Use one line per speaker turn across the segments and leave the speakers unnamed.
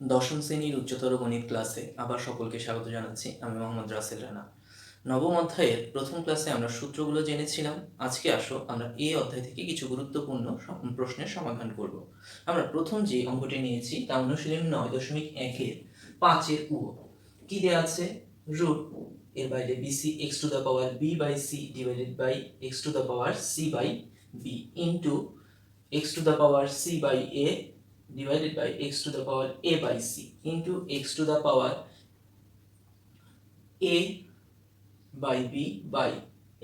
দশম শ্রেণীর উচ্চতর গণিত ক্লাসে আবার সকলকে স্বাগত জানাচ্ছি। আমি মোহাম্মদ রাসেল রানা। নবম অধ্যায়ের প্রথম ক্লাসে আমরা সূত্রগুলো জেনেছিলাম। আজকে আসো আমরা এই অধ্যায় থেকে কিছু গুরুত্বপূর্ণ প্রশ্নের সমাধান করব। আমরা প্রথম যে অঙ্কটি নিয়েছি তা অনুশীলনী 9.1-এর 5-এর উ। কি দেওয়া আছে? রুট এর বাইরে BC x to the power b by c divided by x to the power c by b into x to the power c by a divided by x to the power a by c into x to the power a by b by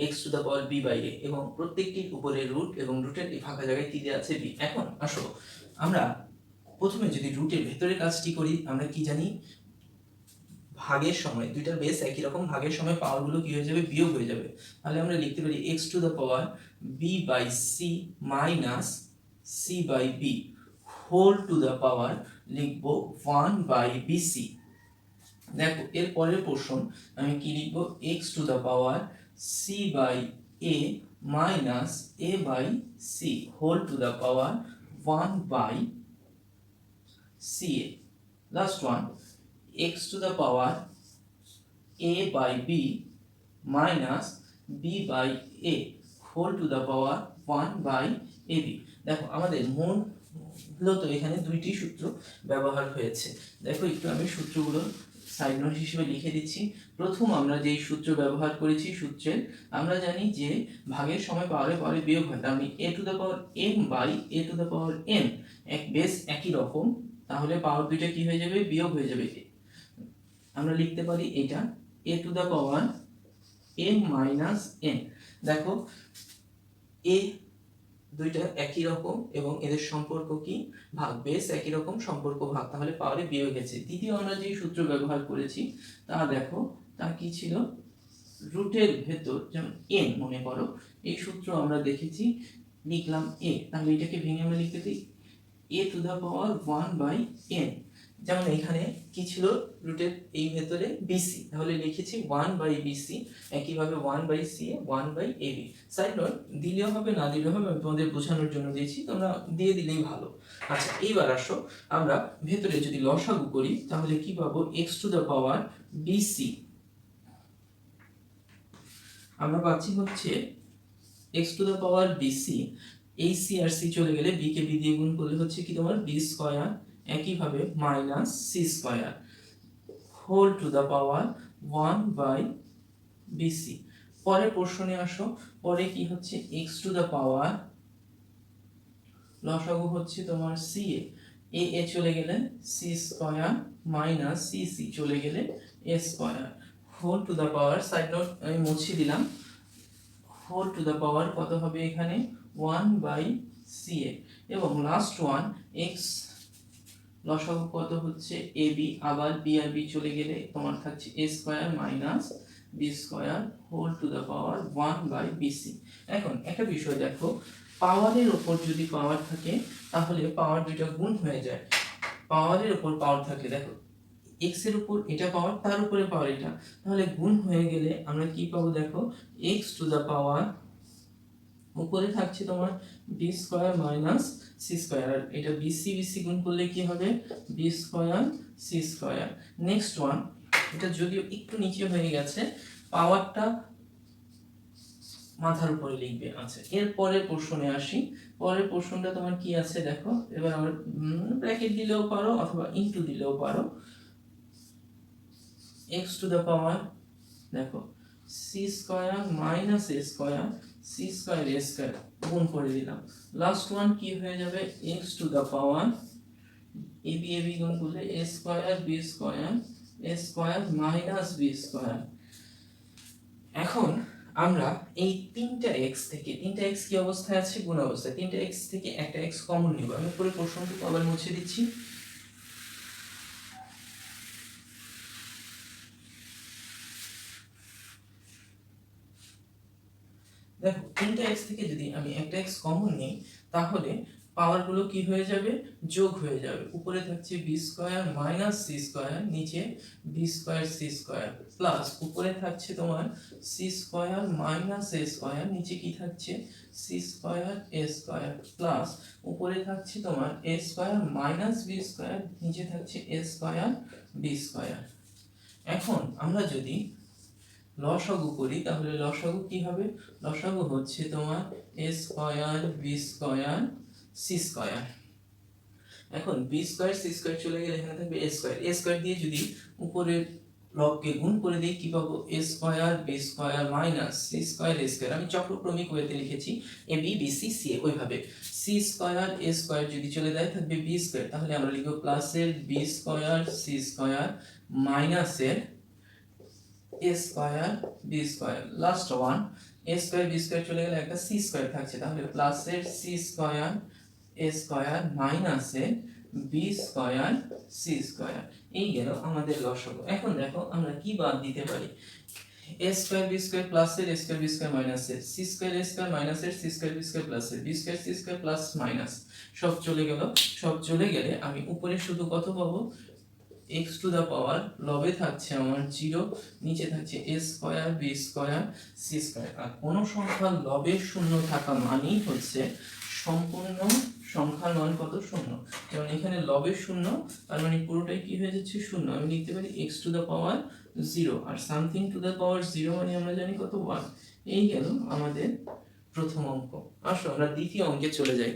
x to the power b by a এবং প্রত্যেকটির উপরে root এবং রুটের এই ফাঁকা জায়গায় কি দেওয়া আছে b। এখন আসো আমরা প্রথমে যদি রুটের ভেতরের কাজটি করি, আমরা কি জানি ভাগের সময় দুইটার বেস একই রকম, ভাগের সময় পাওয়ারগুলো কি হয়ে যাবে? বিয়োগ হয়ে যাবে। তাহলে আমরা লিখতে পারি x to the power b by c minus c by b whole to the power লিখব 1 বাই বিসি। দেখো এর পরের পোর্শন আমি কি লিখব? x to the power c by a minus a by c whole to the power 1 by ca। Last one x to the power a by b minus b by a whole to the power 1 by ab। দেখো আমাদের মূলত এখানে দুইটি সূত্র ব্যবহার হয়েছে। দেখো একটু আমি সূত্রগুলো সাইড নোট হিসেবে লিখে দিচ্ছি। প্রথম আমরা যেই সূত্র ব্যবহার করেছি, সূত্রের আমরা জানি যে ভাগের সময় পাওয়ারে বিয়োগ হয়। আমি a to the power m by a to the power n এক বেস একই রকম, তাহলে পাওয়ার দুইটা কি হয়ে যাবে? বিয়োগ হয়ে যাবে। আমরা লিখতে পারি এটা a to the power m minus n। দেখো a দুইটা একই রকম এবং এদের সম্পর্ক কি? ভাগ। বেস একই রকম, সম্পর্ক ভাগ, তাহলে পাওয়ারে বিয়োগ হয়েছে। দ্বিতীয় আমরা যে সূত্র ব্যবহার করেছি তা দেখো, তা কি ছিল? রুটের ভেতর যেমন n মনে করো, এই সূত্র আমরা দেখেছি, লিখলাম a, তাহলে এটাকে ভেঙে আমরা লিখতে পারি a to the power 1 by n। যেমন এখানে কি ছিল? রুটের এই ভেতরে bc, তাহলে লিখেছি 1 বাই bc। একইভাবে 1 by ca 1 by ab। Side note দিলেও হবে, না দিলেও হবে, আমি তোমাদের বোঝানোর জন্য দিয়েছি, তোমরা দিয়ে দিলেই ভালো। আচ্ছা এইবার আসো আমরা ভেতরে যদি লসাগু করি তাহলে কি পাবো? x to the power bc আমরা পাচ্ছি হচ্ছে x to the power bc। এই c আর c চলে গেলে b কে b দিয়ে গুণ করলে হচ্ছে কি তোমার b স্কয়ার, একইভাবে minus c square whole to the power 1 by bc। পরের প্রশ্নে আসো, পরে কি হচ্ছে? x টু দ্য পাওয়ার লসাগু হচ্ছে তোমার ca, a চলে গেলে c স্কয়ার মাইনাস c চলে গেলে a square whole to the power, side note আমি মুছে দিলাম, হোল টু দ্য পাওয়ার কত হবে এখানে? 1 বাই ca। এবং লাস্ট ওয়ান x লসাগু কত হচ্ছে? ab, আবার b আর b চলে গেলে তোমার থাকছে a square minus b square whole to the power 1 by bc। এখন একটা বিষয় দেখো, পাওয়ারের উপর যদি পাওয়ার থাকে তাহলে পাওয়ার দুইটা গুণ হয়ে যায়। পাওয়ারের উপর পাওয়ার থাকলে দেখো x এর উপর এটা পাওয়ার, তার উপরে পাওয়ার এটা, তাহলে গুণ হয়ে গেলে আমরা কি পাবো? দেখো x টু দ্য পাওয়ার উপরে থাকছে তোমার b square minus c square, আর এটা bc গুণ করলে কি হবে? b square c square. Next one, এটা যদিও একটু নিচে হয়ে গেছে, পাওয়ারটা মাথার উপরে লিখবে। আচ্ছা এর পরের প্রশ্নে আসি। পরের প্রশ্নটা তোমার কি আছে দেখো, এবার আমরা ব্র্যাকেট দিলেও পারো অথবা ইনটু দিলেও পারো। x টু দ্য পাওয়ার দেখো c square minus a square c square a square গুণ করে দিলাম। লাস্ট ওয়ান কি হয়ে যাবে? x to the power ab গুণ করলে a square b square a square minus b square. এখন আমরা এই তিনটা x থেকে, তিনটা x কি অবস্থায় আছে? গুণ অবস্থায়। তিনটা x থেকে একটা x কমন নিব। আমি পুরো প্রশ্নটুকু আবার মুছে দিচ্ছি। দেখো তিনটা x থেকে যদি আমি একটা x কমন নিই তাহলে পাওয়ারগুলো কি হয়ে যাবে, যোগ হয়ে যাবে। উপরে থাকছে B square minus C square, নিচে B square C square, plus উপরে থাকছে তোমার C square minus A square, নিচে কি থাকছে সি স্কোয়ার এ স্কোয়ার, প্লাস উপরে থাকছে তোমার A square minus B square, নিচে থাকছে এ স্কোয়ার বি স্কোয়ার। এখন আমরা যদি লসাগু করি তাহলে লসাগু কি হবে, লসাগু হচ্ছে তোমার A square B square C square. এখন বি স্কোয়ার সি স্কোয়ার চলে গেলে এখানে থাকবে এ স্কোয়ার, এ স্কোয়ার দিয়ে যদি উপরের লবকে গুণ করে দিই কি পাবো, A square B square minus C square A square. আমি চক্রক্রমিক ওয়েতে লিখেছি A B B C C A, ওইভাবে সি স্কোয়ার এ স্কোয়ার যদি চলে যায় থাকবে বি স্কোয়ার, তাহলে আমরা লিখবো প্লাসের বি স্কোয়ার সি স্কোয়ার মাইনাসের A square B square, last one A square B square চলে গেলে একটা সি স্কোয়ার থাকছে, তাহলে প্লাসের সি স্কোয়ার এ স্কোয়ার মাইনাসের বি স্কোয়ার সি স্কোয়ার। এই গেল আমাদের লসাগু। এখন দেখো আমরা কি বাদ দিতে পারি, এ স্কোয়ার বি স্কোয়ার প্লাসের এ স্কোয়ার বি স্কোয়ার মাইনাসের সি স্কোয়ার এ স্কোয়ার মাইনাসের সি স্কোয়ার বি স্কোয়ার প্লাসের b square C square plus minus সব চলে গেল। সব চলে গেলে আমি উপরে শুধু কত পাবো, x টু দা পাওয়ার লবে থাকছে আমার 0, নিচে থাকছে a square b square c square. আর কোন সংখ্যার লবে শূন্য থাকা মানেই হচ্ছে সম্পূর্ণ সংখ্যার মান কত, শূন্য। কারণ এখানে লবে শূন্য, তার মানে পুরোটাই কি হয়ে যাচ্ছে শূন্য। আমি লিখতে পারি x টু দা পাওয়ার 0, আর সামথিং টু দা পাওয়ার 0 মানে আমরা জানি কত 1। এই গেল আমাদের প্রথম অঙ্ক। আসো আমরা দ্বিতীয় অঙ্কে চলে যাই।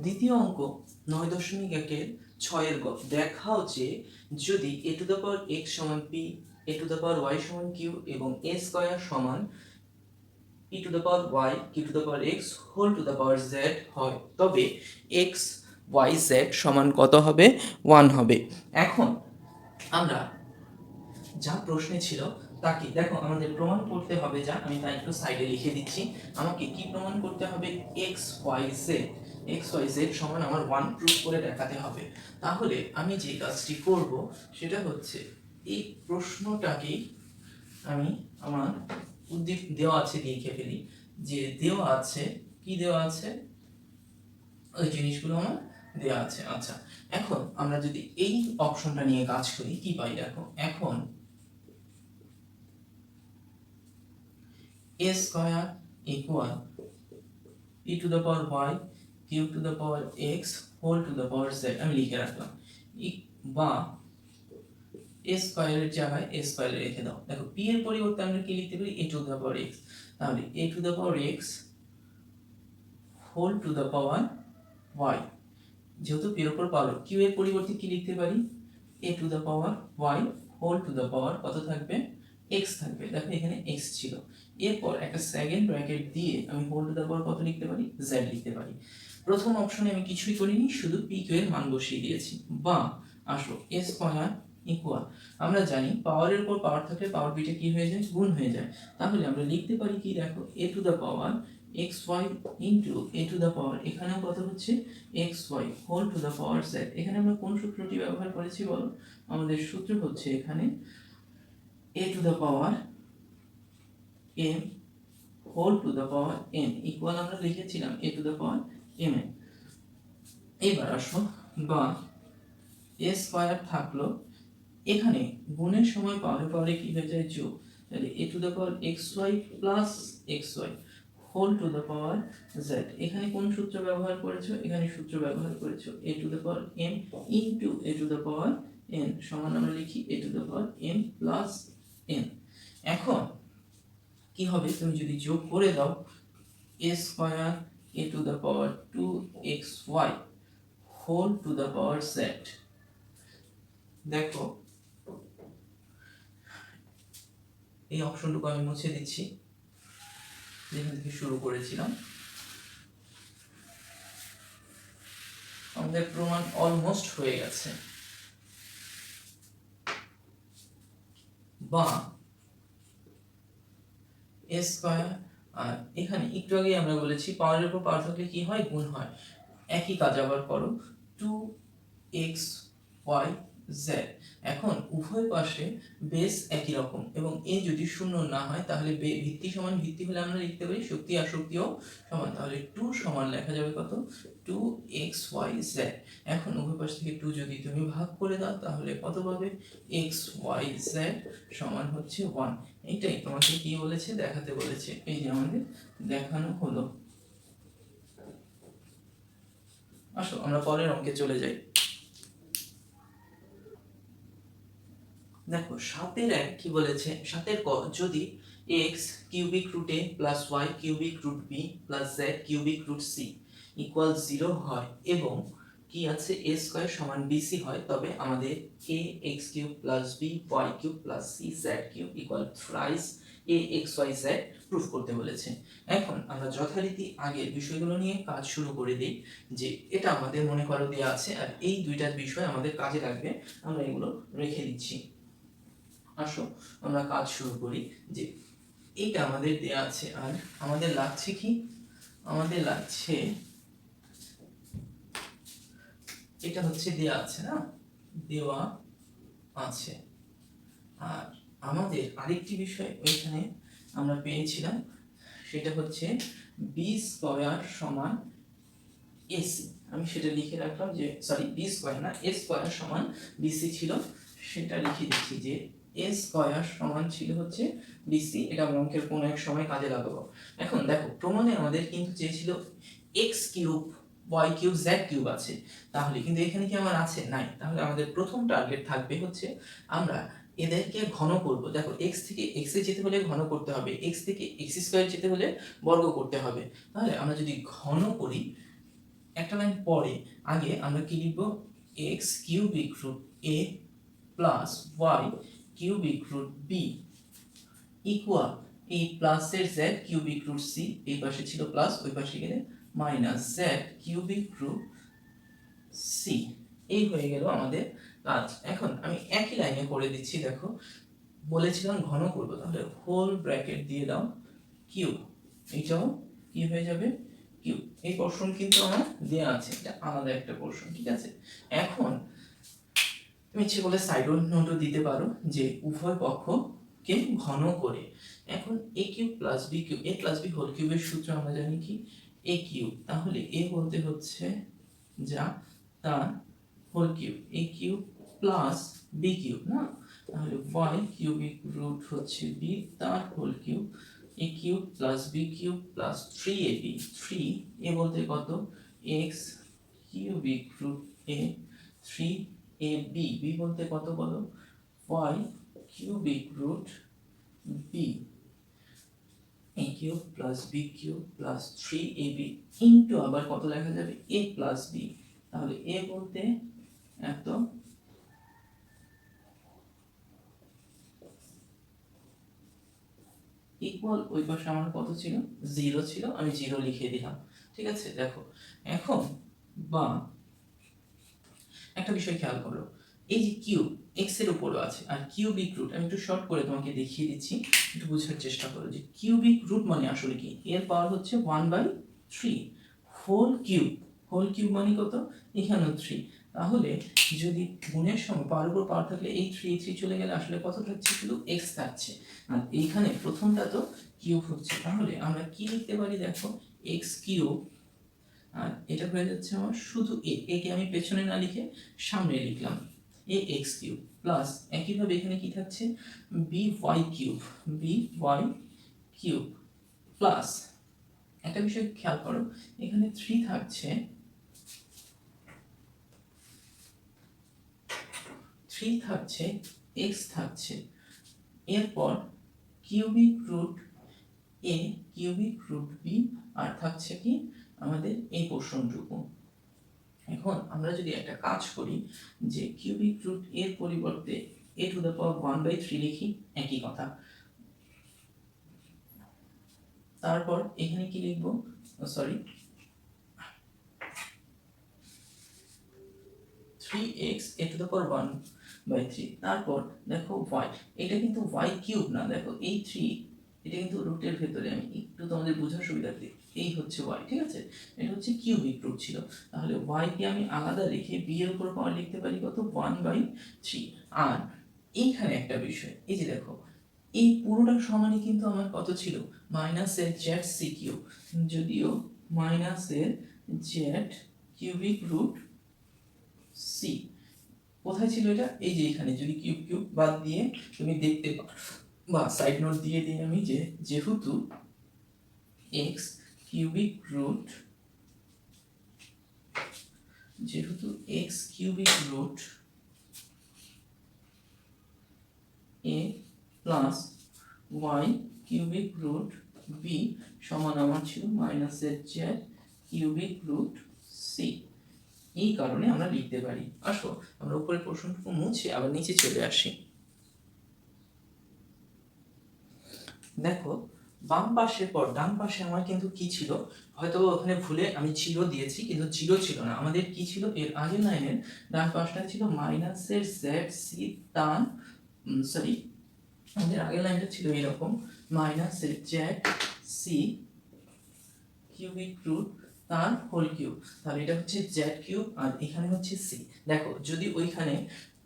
দ্বিতীয় অঙ্ক 9.1-এর 6-এর গ। দেখাও যে যদি a to the power x সমান p, a to the power y সমান q এবং a স্কয়ার সমান p to the power y q to the power x whole to the power z হয়, তবে x y z সমান কত হবে, 1 হবে। এখন আমরা যা প্রশ্নে ছিল তা কি দেখো, আমাদের প্রমাণ করতে হবে, যা আমি তাই একটু সাইডে লিখে দিচ্ছি। আমাকে কি প্রমাণ করতে হবে, x y z সমান আমার 1 প্রুফ করে দেখাতে হবে। তাহলে আমি যে কাজটি করব সেটা হচ্ছে এই প্রশ্নটাকে আমি আমার উদ্দীপ দেওয়া আছে লিখে ফেলি, যে দেওয়া আছে কি দেওয়া আছে, ওই জিনিসগুলো আমার দেওয়া আছে। আচ্ছা, এখন আমরা যদি এই অপশনটা নিয়ে কাজ করি কি পাই দেখো, এখন a square equal p to the power y q to the power x whole to the power z আমি লিখে রাখলাম, বা a স্কয়ারের জায়গায় a স্কয়ার রেখে দাও। দেখো p এর পরিবর্তে আমরা কি লিখতে পারি, a to the power x, তাহলে a to the power x whole to the power y, যেহেতু p এর উপর পাওয়ার, q এর পরিবর্তে কি লিখতে পারি, a to the power y whole to the power কত থাকবে, x থাকবে। দেখো এখানে x ছিল, এরপর একটা সেকেন্ড ব্র্যাকেট দিয়ে আমি হোল টু দ্য পাওয়ার কত লিখতে পারি, z লিখতে পারি। প্রথম অপশনে আমি কিছুই করিনি, শুধু p q এর মান বসিয়ে দিয়েছি। বা আসো a স্কয়ার ইকুয়াল, আমরা জানি পাওয়ারের উপর পাওয়ার থাকলে পাওয়ার বিটা কি হয়ে যায়, গুণ হয়ে যায়। তাহলে আমরা লিখতে পারি কি দেখো, a to the power xy into a to the power, এখানেও কত হচ্ছে xy whole to the power z। এখানে আমরা কোন সূত্রটি ব্যবহার করেছি বলো, আমাদের সূত্র হচ্ছে এখানে a to the power m whole to the power n equal আমরা লিখেছিলাম a to the power m n। এবার আসো, বা a স্কয়ার থাকলো, এখানে গুণের সময় পাওয়ারে পাওয়ারে কি হয়ে যায়, যোগ, তাহলে a to the power xy plus xy whole to the power z। এখানে কোন সূত্র ব্যবহার করেছো, এখানে সূত্র ব্যবহার করেছো a to the power m into a to the power n সমান আমরা লিখি a to the power m plus n। এখন কি হবে, তুমি যদি যোগ করে দাও a square a to the power 2xy whole to the power z। দেখো এই অপশনটুকু আমি মুছে দিচ্ছি, যেখান থেকে শুরু করেছিলাম। আমাদের প্রমাণ অলমোস্ট হয়ে গেছে। বা a স্কয়ার, আর এখানে একটু আগে আমরা বলেছি পাওয়ারের উপর পাওয়ার থাকলে কি হয়, গুণ হয়। একই কাজ আবার করো, 2xy জেড। এখন উভয় পাশে বেস একই রকম এবং এ যদি শূন্য না হয় তাহলে ভিত্তি সমান ভিত্তি হলে আমরা লিখতে পারি শক্তি আর শক্তিও সমান, তাহলে 2 সমান লেখা যাবে কত 2xyz। এখন উভয় পাশ থেকে 2 যদি তুমি ভাগ করে দাও তাহলে কত পাবে xyz সমান হচ্ছে 1। এইটাই তোমাকে কি বলেছে দেখাতে বলেছে, এই যে আমাদের দেখানো হলো। আসো আমরা পরের অঙ্কে চলে যাই। দেখো 7 এক কি বলেছে, 7 ক যদি x cubic root a plus y cubic root b plus z cubic root c equal 0 হয় এবং কি আছে a স্কয়ার সমান bc হয়, তবে আমাদের a x cube plus b y cube plus c z cube equal thrice a x y z proof করতে বলেছে। এখন আমরা যথারীতি আগের বিষয়গুলো নিয়ে কাজ শুরু করে দিই, যে এটা আমাদের মনে করো দেওয়া আছে আর এই দুইটা বিষয় আমাদের কাজে লাগবে, আমরা এগুলো রেখে দিচ্ছি। আসো আমরা কাজ শুরু করি। যে এইটা আমাদের দেয়া আছে আর আমাদের লাগছে কি, আমাদের লাগছে এটা হচ্ছে দেয়া আছে না, দেওয়া আছে। আর আমাদের আরেকটি বিষয় ওইখানে আমরা পেয়েছিলাম, সেটা হচ্ছে বি স্কয়ার সমান এসি। আমি সেটা লিখে রাখলাম যে সরি বি স্কয়ার না এ স্কয়ার সমান বিসি ছিল, সেটা লিখে দিচ্ছি যে এ স্কয়ার সমান ছিল হচ্ছে বিসি। এটা আমরা অঙ্কের কোনো এক সময় কাজে লাগাবো। এখন দেখো প্রমাণে আমাদের কিন্তু চেয়েছিল x cube y cube z cube আছে, তাহলে কিন্তু এখানে কি আমার আছে নাই, তাহলে আমাদের প্রথম টার্গেট থাকবে হচ্ছে আমরা এদেরকে ঘন করব। দেখো x থেকে x এ যেতে হলে ঘন করতে হবে, x থেকে x স্কয়ার যেতে হলে বর্গ করতে হবে। তাহলে আমরা যদি ঘন করি একটা লাইন পরে, আগে আমরা কি লিখব x cubic root a plus y cubic root b equal এই প্লাসের z কিউবিক রুট c, এই পাশে ছিল প্লাস ওই পাশে গেলে minus z cubic root c। এই হয়ে গেল আমাদের কাজ। এখন আমি একই লাইনে করে দিচ্ছি, দেখো বলেছিলাম ঘন করব, তাহলে হোল ব্র্যাকেট দিয়ে দাও কিউব, এইটাও কি হয়ে যাবে কিউব। এই পোরশন কিন্তু আমার দেয়া আছে, এটা আলাদা একটা পোরশন, ঠিক আছে। এখন তুমি ইচ্ছে করলে সাইড নোটও দিতে পারো যে উভয় পক্ষকে ঘন করে। এখন a cube plus b cube, a plus b whole কিউবের সূত্র আমরা জানি কি a কিউব, তাহলে a বলতে হচ্ছে যা তার whole cube, a cube plus b cube না, তাহলে y কিউবিক রুট হচ্ছে b তার whole cube, a cube plus b cube plus 3ab, 3 a বলতে কত x cubic root a 3ab, b বলতে কত বলো y cubic root b, a cube plus b cube plus 3ab into আবার কত লেখা যাবে a প্লাস b, তাহলে a বলতে এত ইকুয়াল ওই পাশে আমার কত ছিল 0 ছিল, আমি 0 লিখে দিলাম, ঠিক আছে। দেখো এখন বা একটা বিষয় খেয়াল করো, এই যে কিউব x এর উপরে আছে আর কিউবিক রুট, আমি একটু শর্ট করে তোমাকে দেখিয়ে দিচ্ছি, একটু বোঝার চেষ্টা করো যে কিউবিক রুট মানে আসলে কি, এর পাওয়ার হচ্ছে 1/3 হোল কিউব, হোল কিউব মানে কত এখানে 3, তাহলে যদি গুণের সময় পাওয়ার উপর পাওয়ার থাকলে এই 3 চলে গেলে আসলে কত থাকছে শুধু x থাকছে, আর এইখানে প্রথমটা তো কিউব হচ্ছে, তাহলে আমরা কি লিখতে পারি দেখো x কিউব, আর এটা হয়ে যাচ্ছে আমার শুধু a কে আমি পেছনে না লিখে সামনে লিখলাম a x কিউব প্লাস একইভাবে এখানে কি থাকছে b y cube, b y cube plus একটা বিষয় খেয়াল করো এখানে 3 থাকছে, 3 থাকছে x থাকছে, এরপর cubic root a cubic root b আর থাকছে কি আমাদের এই পোরশনটুকু। এখন আমরা যদি একটা কাজ করি যে কিউবিক রুট এর পরিবর্তে a টু দ্য পাওয়ার 1/3 লিখি, একই কথা। তারপর এখানে কি লিখবো sorry 3x a to the power 1/3, তারপর দেখো y, এটা কিন্তু y কিউব না, দেখো এই 3 এটা কিন্তু রুটের ভেতরে, আমি একটু তোমাদের বোঝার সুবিধার্থে, এই হচ্ছে ওয়াই, ঠিক আছে, এটা হচ্ছে কিউবিক রুট ছিল। তাহলে ওয়াইকে আমি আলাদা রেখে বি এর উপর পাওয়ার লিখতে পারি কত, 1/3। আর এইখানে একটা বিষয়, এই যে দেখো এই পুরোটা সমানই কিন্তু আমার কত ছিল, মাইনাসের জেড সি কিউব, যদিও মাইনাসের জেড কিউবিক রুট সি কোথায় ছিল এটা, এই যে এখানে যদি কিউব কিউব বাদ দিয়ে তুমি দেখতে পারো বা সাইড নোট দিয়ে দিই আমি, যে যেহেতু এক্স কিউবিক রুট, যেহেতু X cubic root A plus Y cubic root B সমান আমার ছিল মাইনাসের জেড কিউবিক রুট সি, এই কারণে আমরা লিখতে পারি। আসো আমরা উপরের প্রশ্নটুকু মুছে আবার নিচে চলে আসি। দেখো বাম পাশের পর ডান পাশে আমার কিন্তু কি ছিল, হয়তো ওখানে ভুলে আমি জিরো দিয়েছি, কিন্তু জিরো ছিল না, আমাদের কি ছিল, এর আগের লাইনের ডান পাশটা ছিল মাইনাসের জেড সি টান, সরি আমাদের আগের লাইনটা ছিল এরকম, মাইনাসের জেড সি কিউবিক রুট তার হোল কিউব, তাহলে এটা হচ্ছে জেড কিউব আর এখানে হচ্ছে সি। দেখো যদি ওইখানে,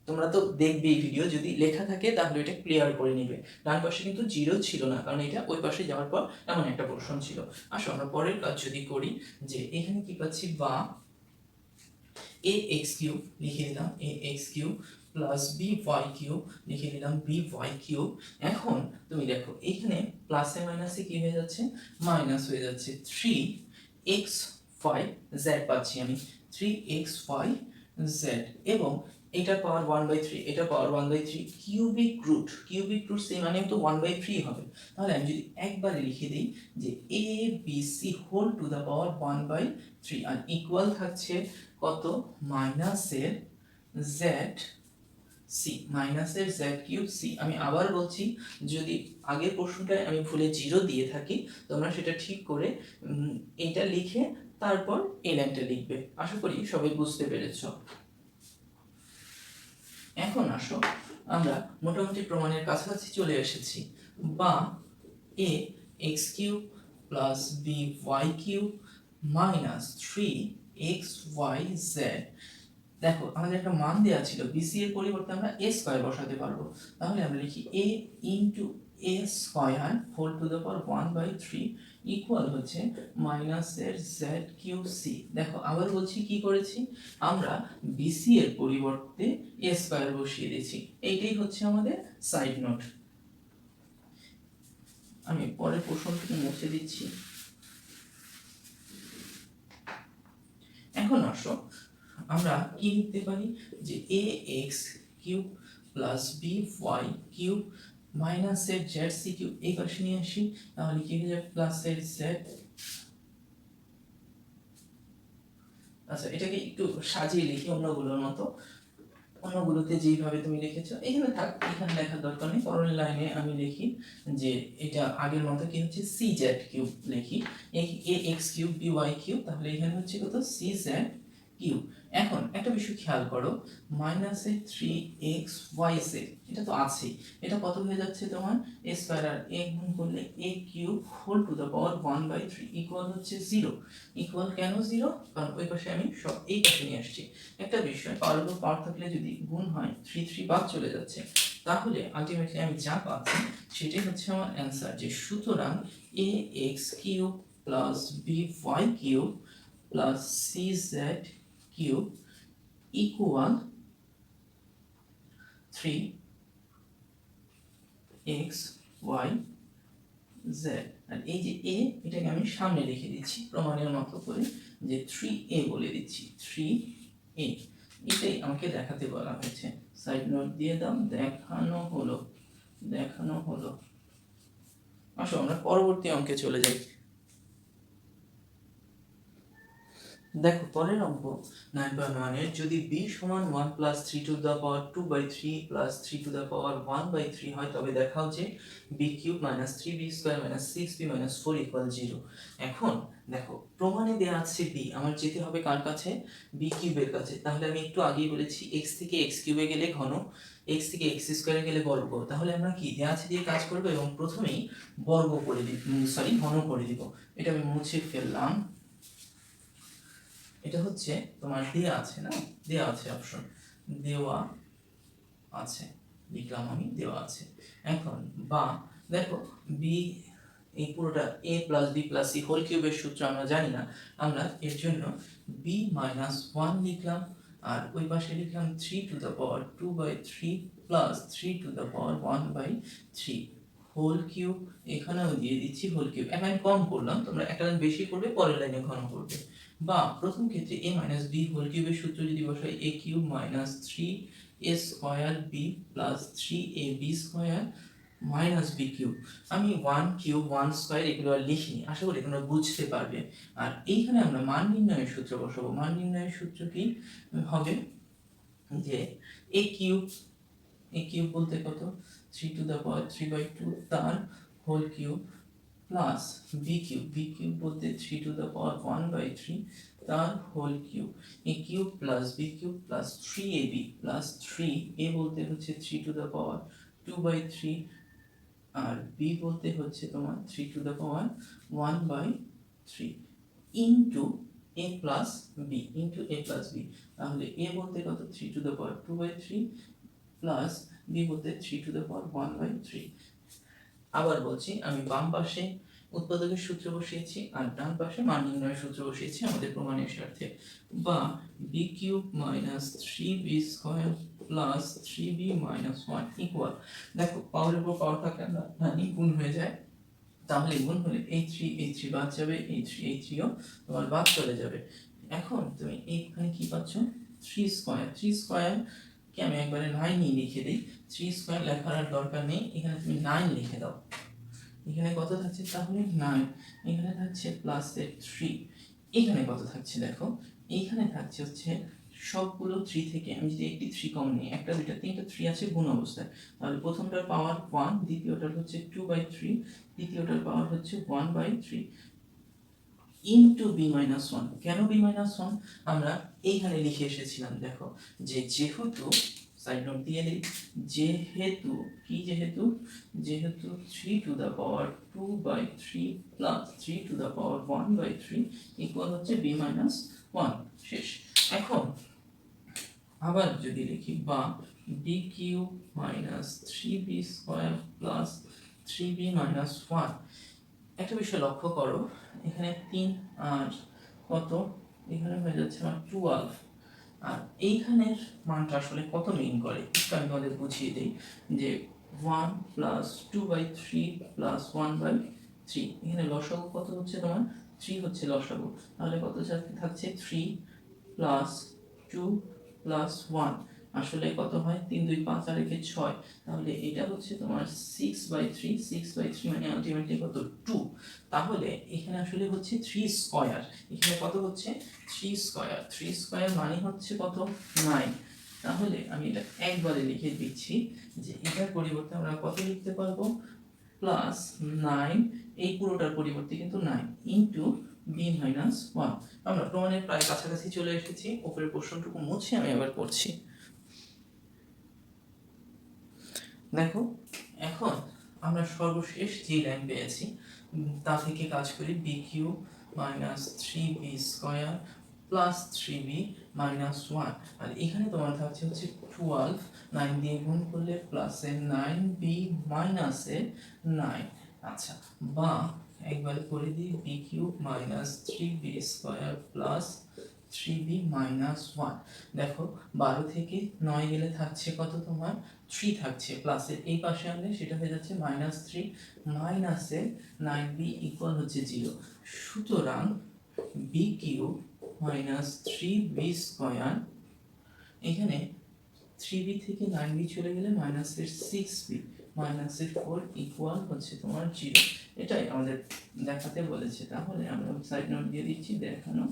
তোমরা তো দেখবে এই ভিডিও, যদি লেখা থাকে তাহলে এটা ক্লিয়ার করে নিবে। ডান পাশে কিন্তু জিরো ছিল না, কারণ এটা ওই পাশে যাওয়ার পর এমন একটা প্রশ্ন ছিল। আসো আমরা পরের কাজ যদি করি, যে এখানে কি পাচ্ছি, বা এ এক্স কিউব লিখে দিলাম, A X cube plus B Y cube লিখে দিলাম, বি ওয়াই কিউব। এখন তুমি দেখো এখানে প্লাসে মাইনাসে কি হয়ে যাচ্ছে, মাইনাস হয়ে যাচ্ছে, 3xy z পাচ্ছি আমি, 3xy z, এবং এটার পাওয়ার 1/3, এটা পাওয়ার 1/3, কিউবিক রুট সেই মানে তো 1/3 হবে। তাহলে আমি যদি একবারে লিখে দিই যে A B C whole to the power 1/3, আর ইকুয়াল থাকছে কত, মাইনাসের জেড সি, মাইনাসের জেড কিউব সি। আমি আবার বলছি, যদি আগের প্রশ্নটায় আমি ভুলে জিরো দিয়ে থাকি, তোমরা সেটা ঠিক করে এটা লিখে তারপর এই লাইনটা লিখবে। আশা করি সবাই বুঝতে পেরেছ। এখন আসো আমরা মোটামুটি প্রমাণের কাছাকাছি চলে এসেছি। বা A X cube plus B Y cube minus 3xy z, দেখো আমাদের একটা মান দেওয়া ছিল, বিসি এর পরিবর্তে আমরা এ স্কয়ার বসাতে পারবো, তাহলে আমরা লিখি a into a square whole to the power 1/3 equal হচ্ছে মাইনাসের জেড কিউব সি। দেখো আবার বলছি কি করেছি, আমরা বিসি এর পরিবর্তে এ স্কয়ার বসিয়ে দিয়েছি, এইটাই হচ্ছে আমাদের সাইড নোট। আমি পরের প্রশ্নটি মুছে দিচ্ছি। এখন আসো আমরা কি লিখতে পারি, যে A X cube plus B Y cube মাইনাসের জেড সি কিউব এই পাশে নিয়ে আসি, তাহলে কি হয়ে যাবে, প্লাসের জেড, আচ্ছা এটাকে একটু সাজিয়ে লিখি অন্যগুলোর মতো, অন্যগুলোতে যেইভাবে তুমি লিখেছো এখানে থাক, এখানে লেখার দরকার নেই, পরের লাইনে আমি লিখি যে এটা আগের মতো কি হচ্ছে, সি জেড কিউব লিখি, A X cube B Y cube, তাহলে এখানে হচ্ছে কত, সি জেড কিউব। এখন একটা বিষয় খেয়াল করো, মাইনাসে 3xy z এটা তো আছেই, এটা কত হয়ে যাচ্ছে তোমার, এ স্কয়ার, আর এ গুণ করলে A cube whole to the power 1/3 equal হচ্ছে 0। ইকুয়াল কেন 0, কারণ ওই পাশে আমি সব এই পাশে নিয়ে আসছি। একটা বিষয়, পাওয়ার উপর পাওয়ার থাকলে যদি গুণ হয় 3 বাদ চলে যাচ্ছে, তাহলে আলটিমেটলি আমি যা পাচ্ছি সেটাই হচ্ছে আমার অ্যান্সার, যে সুতরাং A X cube plus B Y cube plus C Z cube equal 3xy z, আর এই যে a এটাকে আমি সামনে লিখে দিচ্ছি প্রমাণের মতো করে, যে 3a বলে দিচ্ছি, 3a, এটাই আমাকে দেখাতে বলা হয়েছে। সাইড নোট দিয়ে দাও, দেখানো হলো। আসো আমরা পরবর্তী অঙ্কে চলে যাই। দেখো পরের অঙ্ক 9.1 এর যদি b সমান 1 plus 3 to the power 2/3 plus 3 to the power 1/3 হয় তবে দেখাও যে b cube minus 3b square minus 6b minus 4 equal 0। এখন দেখো প্রমাণে দেওয়া আছে b, আমার যেতে হবে কার কাছে? b কিউবের কাছে। তাহলে আমি একটু আগেই বলেছি x থেকে x কিউবে গেলে ঘন, x থেকে x স্কয়ারে গেলে বর্গ। তাহলে আমরা কি দেওয়া আছে দিয়ে কাজ করব এবং প্রথমেই বর্গ করে দিব, ঘন করে দিব। এটা আমি মুছে ফেললাম। এটা হচ্ছে তোমার দেয়া আছে না, দেয়া আছে অপশন, দেওয়া আছে লিখলাম আমি, দেওয়া আছে। এখন বা দেখো বি, এই পুরোটা a plus b plus c whole কিউবের সূত্র আমরা জানি না, আমরা এর জন্য b মাইনাস 1 লিখলাম আর ওই পাশে লিখলাম 3 to the power 2/3 plus 3 to the power 1/3 whole cube. এখানেও দিয়ে দিচ্ছি হোল কিউব। এক লাইন কম করলাম, তোমরা একটা লাইন বেশি করবে, পরের লাইনে ঘন করবে। বা প্রথম ক্ষেত্রে a মাইনাস বি হোল কিউবের সূত্র যদি বসাই a cube minus 3a square b plus 3ab square minus b cube. আমি 1 কিউব 1 স্কয়ার এগুলো আর লিখিনি, আশা করি তোমরা বুঝতে পারবে। আর এইখানে আমরা মান নির্ণয়ের সূত্র বসাবো। মান নির্ণয়ের সূত্র কি হবে যে a কিউব বলতে কত, 3 টু দ্য পাওয়ার 3/2 তার whole cube plus b cube বলতে 3 টু দ্য পাওয়ার 1/3 তার whole cube, a cube plus b cube plus 3ab plus 3a বলতে হচ্ছে 3 টু দ্য পাওয়ার 2/3 আর বি বলতে হচ্ছে তোমার 3 to the power 1/3 into a plus b, তাহলে a বলতে কত 3 to the power 2/3 plus b বলতে 3 টু দ্য পাওয়ার 1/3। আবার বলছি, আমি বাম পাশে উৎপাদকের সূত্র বসিয়েছি আর ডান পাশে মান নির্ণয়ের সূত্র বসিয়েছি আমাদের প্রমাণের স্বার্থে। বা b cube minus 3b square plus 3b minus 1 equal, দেখো পাওয়ারের উপর পাওয়ার থাকলে আমরা জানি গুণ হয়ে যায়, তাহলে গুণ হলে এই 3 বাদ যাবে, এই 3 ও তোমার বাদ চলে যাবে। এখন তুমি এইখানে কি পাচ্ছ 3 স্কয়ার কে আমি একবারে 9 লিখে দিই, 3 স্কয়ার লেখার আর দরকার নেই, এখানে তুমি 9 লিখে দাও। এখানে কত থাকছে তাহলে 9, এখানে থাকছে প্লাস 3, এখানে কত থাকছে দেখো, এইখানে থাকছে হচ্ছে সবগুলো 3 থেকে আমি যদি একটি 3 কমন নিই, একটা দুইটা তিনটা 3 আছে গুণ অবস্থায়, তাহলে প্রথমটার পাওয়ার 1, দ্বিতীয়টার হচ্ছে 2/3, তৃতীয়টার পাওয়ার হচ্ছে 1/3 ইনটু b মাইনাস 1। কেন b মাইনাস 1 আমরা এইখানে লিখে এসেছিলাম, দেখো যে যেহেতু সাইড নোট দিয়ে দিই, যেহেতু 3 to the power 2/3 plus 3 to the power 1/3 equal হচ্ছে b মাইনাস 1। শেষ। এখন আবার যদি লিখি বা b cube minus 3b square plus 3b minus 1, একটা বিষয় লক্ষ্য করো, এখানে 3 আর কত, এখানে হয়ে যাচ্ছে আমার 12, আর এইখানের মানটা আসলে কত মিন করে একটু আমি তোমাদের বুঝিয়ে দিই যে 1 প্লাস 2/3 প্লাস 1/3, এখানে লসাগু কত হচ্ছে তোমার 3 হচ্ছে লসাগু, তাহলে কত থাকছে 3 প্লাস 2 প্লাস 1, আসলে কত হয় 3 2 5 আর 1 6, তাহলে এটা হচ্ছে তোমার 6/3 মানে আলটিমেটলি কত 2। তাহলে এখানে আসলে হচ্ছে 3 স্কয়ার, এখানে কত হচ্ছে 3 স্কয়ার মানে হচ্ছে কত 9। তাহলে আমি এটা একবারে লিখে দিচ্ছি যে এটার পরিবর্তে আমরা কত লিখতে পারবো প্লাস 9, এই পুরোটার পরিবর্তে কিন্তু 9 ইনটু b মাইনাস 1। আমরা প্রমাণের প্রায় কাছাকাছি চলে এসেছি, উপরের প্রশ্নটুকু মুছে আমি আবার পড়ছি। দেখো এখন আমরা সর্বশেষ যে লাইন পেয়েছি তা থেকে কাজ করি, b cube minus 3b square plus 3b minus 1, আর এখানে তোমার থাকছে হচ্ছে 12, 9 দিয়ে গুণ করলে প্লাসে 9b মাইনাসে 9। আচ্ছা, বা একবার করে দিই b cube minus 3b square plus 3b minus 1। দেখো 12 থেকে 9 গেলে থাকছে কত তোমার 3 থাকছে, প্লাসের এই পাশে আনলে সেটা হয়ে যাচ্ছে -3, মাইনাসে 9b ইকুয়াল হচ্ছে 0। সুতরাং B cube minus 3b square, এখানে 3b থেকে 9b চলে গেলে মাইনাসের 6b মাইনাসের 4 ইকুয়াল হচ্ছে তোমার 0। এটাই আমাদের দেখাতে বলেছে। তাহলে আমরা সাইড নোট দিয়ে দিচ্ছি, দেখানো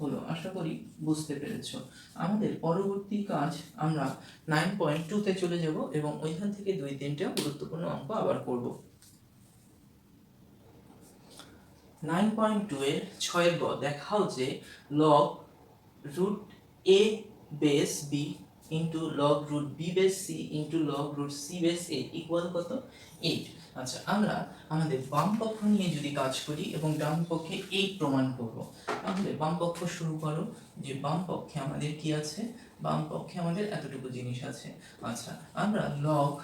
হলো। আশা করি বুঝতে পেরেছো। আমাদের পরবর্তী কাজ আমরা 9.2-তে চলে যাব এবং ওইখান থেকে 2-3টা গুরুত্বপূর্ণ অঙ্ক আবার করব। 9.2 এর 6 গ দেখাও যে log root a base b into log root b base c into log root c base a equal কত 8। আচ্ছা, আমরা আমাদের বাম পক্ষ নিয়ে যদি কাজ করি এবং ডান পক্ষে 8 প্রমাণ করব, তাহলে বাম পক্ষ শুরু করো। যে বাম পক্ষে আমাদের কি আছে? বাম পক্ষে আমাদের এতটুকু জিনিস আছে। আচ্ছা, আমরা log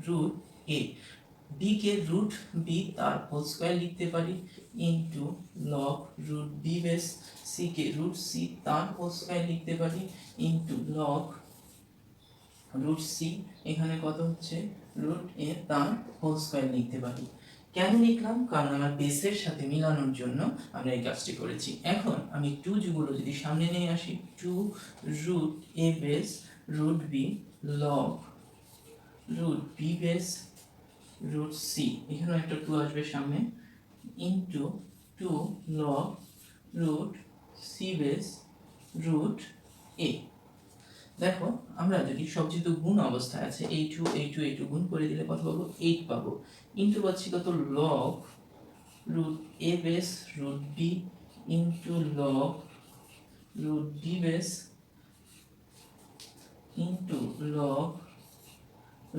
root a b কে রুট b তার হোল স্কয়ার লিখতে পারি into log root b base c কে রুট c তার হোল স্কয়ার লিখতে পারি ইনটু log root c এখানে কত হচ্ছে root a তার হোল স্কয়ার লিখতে পারি। কেন লিখলাম? কারণ আমার বেসের সাথে মিলানোর জন্য আমরা এই কাজটি করেছি। এখন আমি 2 যুগল যদি সামনে নিয়ে আসি, 2 root a base root b log root b base root c, এখানেও একটা 2 আসবে সামনে, into 2 log root c base root a। দেখো, আমরা যদি সব যেহেতু গুণ অবস্থায় আছে, এই 2 গুণ করে দিলে কত পাবো? 8 পাবো। ইনটু পাচ্ছি কত? log root a base root b into log root b base into log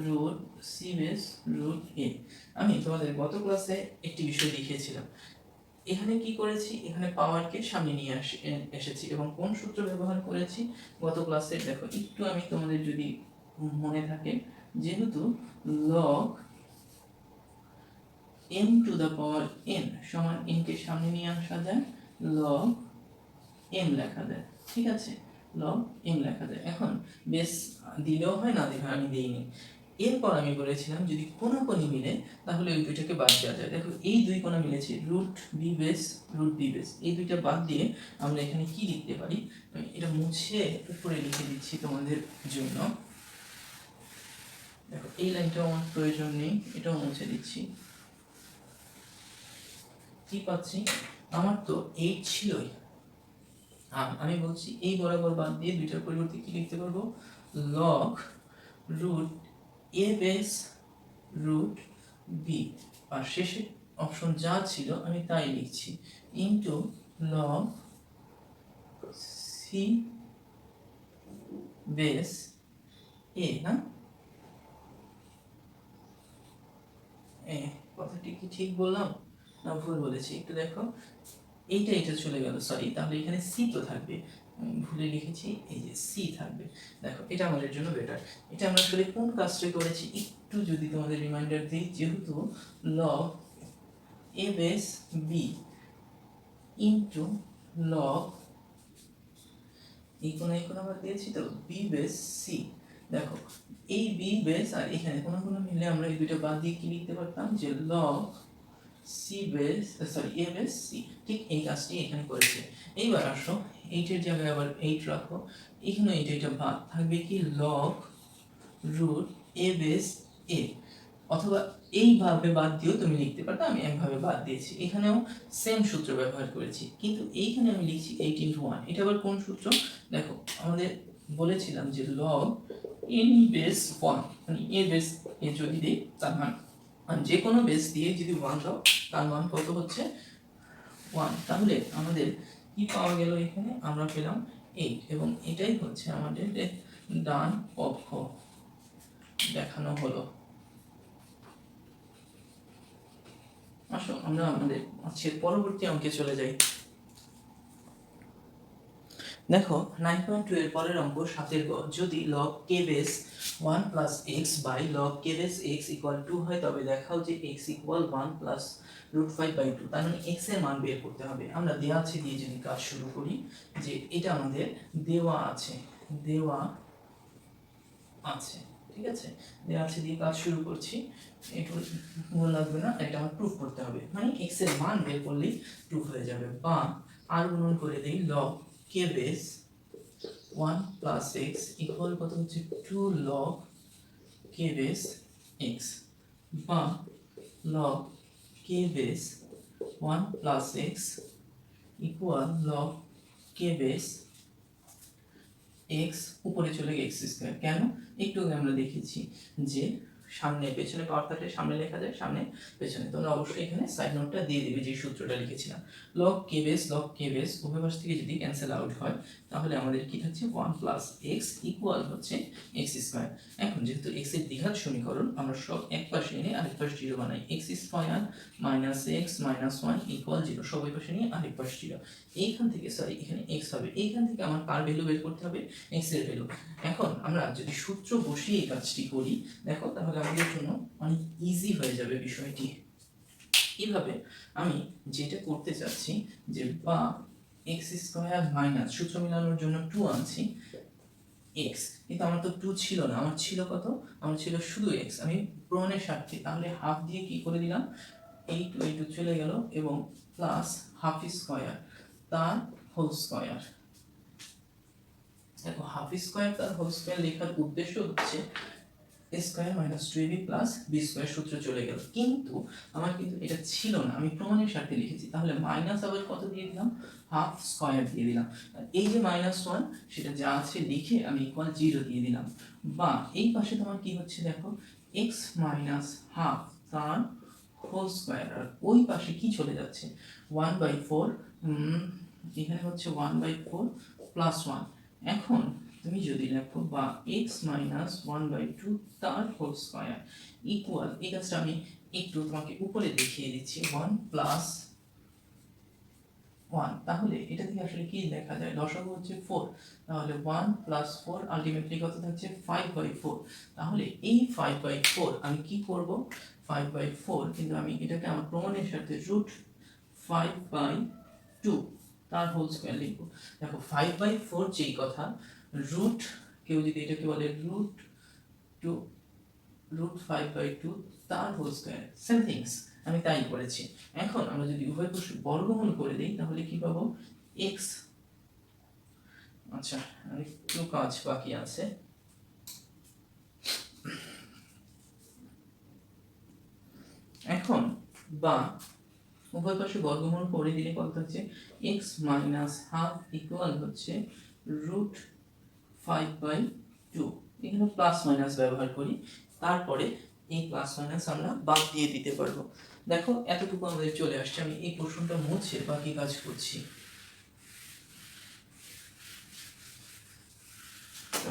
root c base root a। আমি তোমাদের গত ক্লাসে একটি বিষয় লিখেছিলাম। এখানে কি করেছি? এখানে পাওয়ারকে সামনে নিয়ে এসেছি এবং কোন সূত্র ব্যবহার করেছি গত ক্লাসে দেখো একটু, আমি তোমাদের যদি মনে থাকে, যেহেতু log m two the power n সমান n কে সামনে নিয়ে আসা যায়, log m লেখা যায়। ঠিক আছে, log m লেখা যায়। এখন বেস দিলেও হয়, না দিলেও আমি দেইনি। এরপর আমি বলেছিলাম যদি কোনাকুনি মিলে তাহলে ওই দুইটাকে বাদ দেওয়া যায়। দেখো, এই দুই কোণা মিলেছে, root b base root b base, এই দুইটা বাদ দিয়ে আমরা এখানে কি লিখতে পারি? আমি এটা মুছে উপরে লিখে দিচ্ছি তোমাদের জন্য। দেখো, এই লাইনটাও আমার প্রয়োজন নেই, এটাও মুছে দিচ্ছি। কি পাচ্ছি? আমার তো 8 ছিলই, আমি বলছি এই বরাবর বাদ দিয়ে দুইটার পরিবর্তে কি লিখতে পারবো? log root a base root b, আর শেষে অপশন যা ছিল আমি তাই লিখছি, into log c base a। না, কথাটি কি ঠিক বললাম না ভুল বলেছি? একটু দেখো, এটা চলে গেল, সরি। তাহলে এখানে সি তো থাকবে, ভুলে লিখেছি, এই যে সি থাকবে। দেখো, এটা আমাদের জন্য বেটার। এটা আমরা আসলে কোন কাজটা করেছি একটু যদি তোমাদের রিমাইন্ডার দিই, যেহেতু log a base b into log এই কোন আমরা দিয়েছি তো b বেস c। দেখো, এই b বেস আর এখানে কোনো মিলে আমরা এই দুটো বাদ দিয়ে কি লিখতে পারতাম? যে log c base a base c। ঠিক এই কাজটি এখানে করেছে। এইবার আসো, 8 এর জায়গায় আবার 8 রাখো, এখানে এটা বাদ থাকবে কি? log root a base a, অথবা এইভাবে বাদ দিয়েও তুমি লিখতে পারো, আমি একভাবে বাদ দিয়েছি। এখানেও সেম সূত্র ব্যবহার করেছি, কিন্তু এইখানে আমি লিখছি 8 into 1। এটা আবার কোন সূত্র? দেখো, আমাদের বলেছিলাম যে log n বেস 1, মানে a বেস a যদি দিই তার মান, যে কোনো বেস দিয়ে যদি 1 দাও তার মান কত হচ্ছে? 1। তাহলে আমাদের কি পাওয়া গেল? এখানে আমরা পেলাম 8, এবং এটাই হচ্ছে আমাদের ডান পক্ষ দেখানো হলো। আসো আমরা আমাদের আজকের পরবর্তী অঙ্কে চলে যাই। দেখো, 9.2 এর পরের অঙ্ক 7 গ, যদি log k base 1 plus x by log k base x equal 2 হয়, তবে দেখাও যে x equal 1 plus root 5/2। তার মানে x এর মান বের করতে হবে। আমরা দেওয়া আছে দিয়ে যদি কাজ শুরু করি, যে এটা আমাদের দেওয়া আছে, ঠিক আছে, দেওয়া আছে দিয়ে কাজ শুরু করছি। একটু মনে লাগবে না, এটা আমার প্রুফ করতে হবে, মানে x এর মান বের করলেই প্রুফ হয়ে যাবে। বা আর গুণন করে দেই, log k base 1 plus x equal কত হচ্ছে? 2 log k বেস x, বা log k base 1 plus x equal log k base x উপরে চলে গিয়ে x স্কয়ার। কেন? একটু আগে আমরা দেখেছি যে সামনে পেছনে পাওয়ার থাকলে সামনে লেখা যায়, সামনে পেছনে। তোমরা অবশ্যই এখানে সাইড নোটটা দিয়ে দিবে যে সূত্রটা লিখেছিলাম। লগ k বেস উভয় পাশ থেকে যদি ক্যান্সেল আউট হয় তাহলে আমাদের কি থাকছে 1 প্লাস x ইকুয়াল হচ্ছে x স্কয়ার। এখন যেহেতু x এর দ্বিঘাত সমীকরণ, আমরা সব এক পাশে এনে আরেক পাশ 0 বানাই। x square minus x minus 1 equal 0, সব এই পাশে নিয়ে আরেক পাশ 0। এইখান থেকে এখানে x হবে, এইখান থেকে আমার কার ভ্যালু বের করতে হবে? x এর ভ্যালু। এখন আমরা যদি সূত্র বসিয়ে এই কাজটি করি দেখো, তাহলে আমাদের জন্য অনেক ইজি হয়ে যাবে বিষয়টি। এইভাবে আমি যেটা করতে চাচ্ছি যে বা x স্কয়ার মাইনাস, সূত্র মেলানোর জন্য 2 আনছি x, কিন্তু আমার তো 2 ছিল না, আমার ছিল কত? আমার ছিল শুধু x। আমি প্রমাণের স্বার্থে তাহলে হাফ দিয়ে কি করে দিলাম, এই টু চলে গেল এবং প্লাস হাফ স্কয়ার তার হোল স্কয়ার। দেখো হাফ স্কয়ার তার হোল স্কয়ার লেখার উদ্দেশ্য হচ্ছে a square minus 2ab plus b square সূত্র চলে গেল, কিন্তু আমার কিন্তু এটা ছিল না, আমি প্রমাণের স্বার্থে লিখেছি। তাহলে মাইনাস আবার কত দিয়ে দিলাম? হাফ স্কয়ার দিয়ে দিলাম। এই যে -1 সেটা যা আছে লিখে আমি ইকুয়াল 0 দিয়ে দিলাম। বা এই পাশে তোমার কি হচ্ছে দেখো, x মাইনাস হাফ তার হোল স্কয়ার, আর ওই পাশে কি চলে যাচ্ছে 1/4, এখানে হচ্ছে 1/4 প্লাস 1। এখন তুমি যদি লেখো বা x মাইনাস 1/2 তার হোল স্কয়ার ইকুয়াল, এই কাজটা আমি একটু তোমাকে উপরে দেখিয়ে দিচ্ছি, 1 প্লাস 1। তাহলে এটা থেকে আসলে কি লেখা যায়? লসাগু হচ্ছে 4, তাহলে 1 প্লাস 4 আলটিমেটলি কত থাকছে? 5/4। তাহলে এই 5/4 আমি কি করব? 5/4 কিন্তু আমি এটাকে আমার প্রমাণের সাথে রুট 5/2 তার হোল স্কয়ার লিখব। দেখো 5/4 যেই কথা, রুট, কেউ যদি এটাকে বলে রুট 5/2 তার হোল স্কয়ার, সেম থিংস, আমি তাই করেছি। এখন আমরা যদি উভয় পক্ষ বর্গমূল করে দেই তাহলে কি পাবো? x, আচ্ছা একটু কাজ বাকি আছে। এখন বা উভয় পাশে বর্গমূল করে দিলে কত হচ্ছে? x মাইনাস হাফ ইকুয়াল হচ্ছে রুট 5/2। এখানে প্লাস মাইনাস ব্যবহার করি, তারপরে এই প্লাস মাইনাস আমরা বাদ দিয়ে দিতে পারবো। দেখো এতটুকু আমাদের চলে আসছে। আমি এই পোর্শনটা মুছে বাকি কাজ করছি।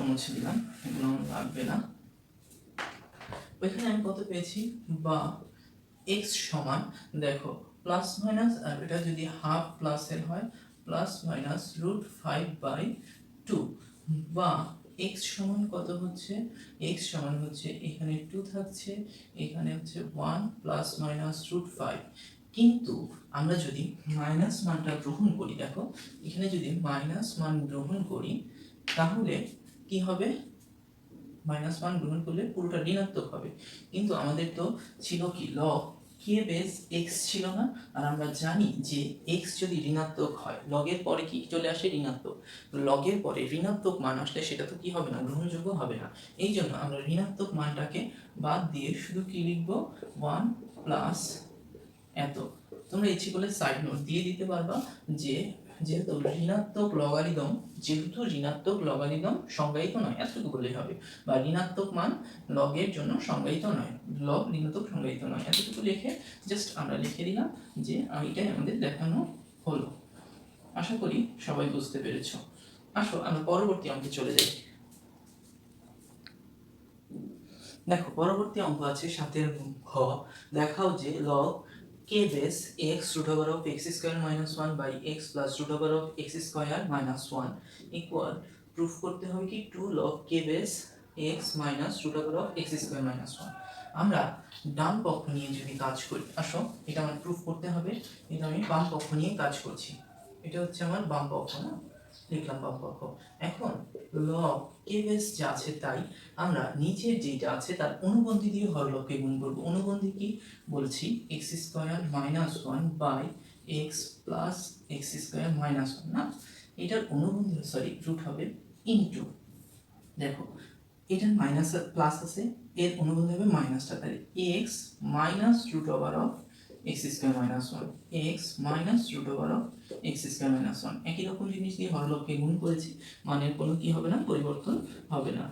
মুছে দিলাম, এগুলো আমার লাগবে না। ওইখানে আমি কত পেয়েছি? বা x সমান, দেখো প্লাস মাইনাস, আর এটা যদি হাফ প্লাসের হয় প্লাস মাইনাস রুট 5/2, বা x সমান কত হচ্ছে? x সমান হচ্ছে এখানে 2 থাকছে, এখানে হচ্ছে 1 প্লাস মাইনাস রুট 5। কিন্তু আমরা যদি মাইনাস মানটা গ্রহণ করি, দেখো এখানে যদি মাইনাস মান গ্রহণ করি তাহলে কি হবে? -1 গ্রহণ করলে পুরোটা ঋণাত্মক হবে, কিন্তু আমাদের তো ছিল কি লগ k বেস x ছিল না, আর আমরা জানি যে x যদি ঋণাত্মক হয় লগের পরে কি চলে আসে? ঋণাত্মক। লগের পরে ঋণাত্মক মান আসলে সেটা তো কি হবে না? গ্রহণযোগ্য হবে না। এই জন্য আমরা ঋণাত্মক মানটাকে বাদ দিয়ে শুধু কি লিখব? 1 প্লাস এত। তোমরা ইচ্ছে করলে সাইড নোট দিয়ে দিতে পারবা যে যেহেতু ঋণাত্মক লগারিদম সংজ্ঞায়িত নয়, এতটুকু বললেই হবে। বা ঋণাত্মক মান লগের জন্য সংজ্ঞায়িত নয়, লগ ঋণাত্মক সংজ্ঞায়িত নয়, এতটুকু লিখে জাস্ট আমরা লিখে দিলাম যে এটাই আমাদের দেখানো হলো। আশা করি সবাই বুঝতে পেরেছো। আসো আমরা পরবর্তী অঙ্কে চলে যাই। দেখো পরবর্তী অঙ্ক আছে 7 ঘ। দেখাও যে log k base x root over of x square minus 1 by x plus root over of x square minus 1 equal, proof করতে হবে কি 2 log k base x minus root over of x square minus 1। আমরা ডান পক্ষ নিয়ে যদি কাজ করি, আসো এটা আমার প্রুফ করতে হবে, এটা আমি বাম পক্ষ নিয়ে কাজ করছি। এটা হচ্ছে আমার বাম পক্ষ, না লিখলাম বাম পক্ষ। এখন log k বেস যা আছে তাই আমরা নিচের যেটা আছে তার অনুবন্ধী দিয়ে হরলবকে গুণ করব। অনুবন্ধী কি বলছি? x square minus 1 by x plus x square minus 1, না এটার অনুবন্ধী রুট হবে ইনটু, দেখো এটার মাইনাস প্লাস আছে, এর অনুবন্ধী হবে মাইনাসটা, তাহলে x minus root over of x square minus one, x minus root over of x square minus one. একই রকম জিনিস দিয়ে হরলবকে গুণ করেছি, মানের কোনো কি হবে না, পরিবর্তন হবে না।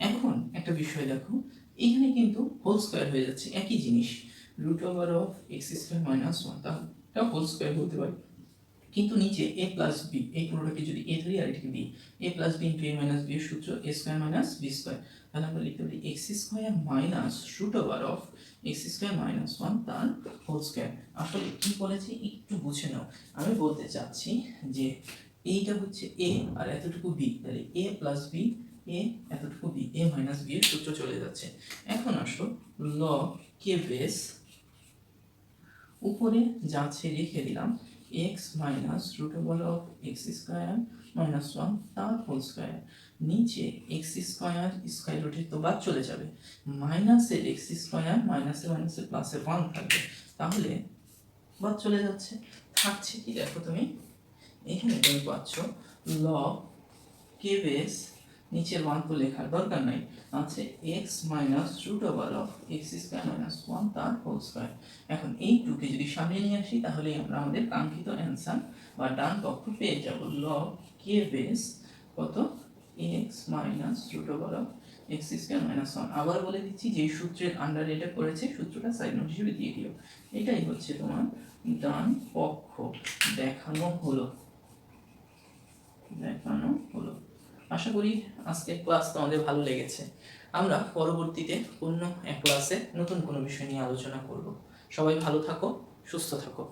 এখন একটা বিষয় দেখো, এখানে কিন্তু হোল স্কোয়ার হয়ে যাচ্ছে, একই জিনিস root over of x square minus one, তাহলে হোল স্কোয়ার বলতে পারি। কিন্তু নিচে এ প্লাস বি, এই পুরোটাকে যদি এ ধরি আর এটাকে b, a plus b into a minus b এর সূত্র a square minus B square, তাহলে আমরা লিখতে পারি x square minus root over of x square minus one তার হোল স্কোয়ার। আসলে কি বলেছি একটু বুঝে নাও, আমি বলতে চাচ্ছি যে এইটা হচ্ছে এ আর এতটুকু বি, তাহলে এ প্লাস বি, এ এতটুকু বি, এ মাইনাস বি এর সূত্র চলে যাচ্ছে। এখন আসো লগ কে বেস, উপরে যা আছে রেখে দিলাম x minus root over of x square minus one তার হোল স্কোয়ার, নিচে এক্স স্কোয়ার স্কোয়ার রুটের তো বাদ চলে যাবে, মাইনাসের এক্স স্কোয়ার মাইনাসে মাইনাসে প্লাসে ওয়ান থাকবে, তাহলে বাদ চলে যাচ্ছে, থাকছে কি দেখো তুমি, এখানে তুমি পাচ্ছ লগ কে বেস, নিচের ওয়ান তো লেখার দরকার নাই, আছে x minus root over of x square minus one তার হোল স্কোয়ার। এখন এই টুকে যদি সামনে নিয়ে আসি তাহলে আমরা আমাদের কাঙ্ক্ষিত অ্যান্সার বা ডান পক্ষ পেয়ে যাব। লগ কে বেস কত, x minus root over of x square minus one. আবার বলে দিচ্ছি, যে সূত্রের আন্ডার এটা করেছে সূত্রটা সাইড নোট হিসেবে দিয়ে দিও। এটাই হচ্ছে তোমার ডান পক্ষ দেখানো হলো, দেখানো হলো। আশা করি আজকের ক্লাস তোমাদের ভালো লেগেছে। আমরা পরবর্তীতে অন্য এক ক্লাসে নতুন কোনো বিষয় নিয়ে আলোচনা করব। সবাই ভালো থাকো, সুস্থ থাকো।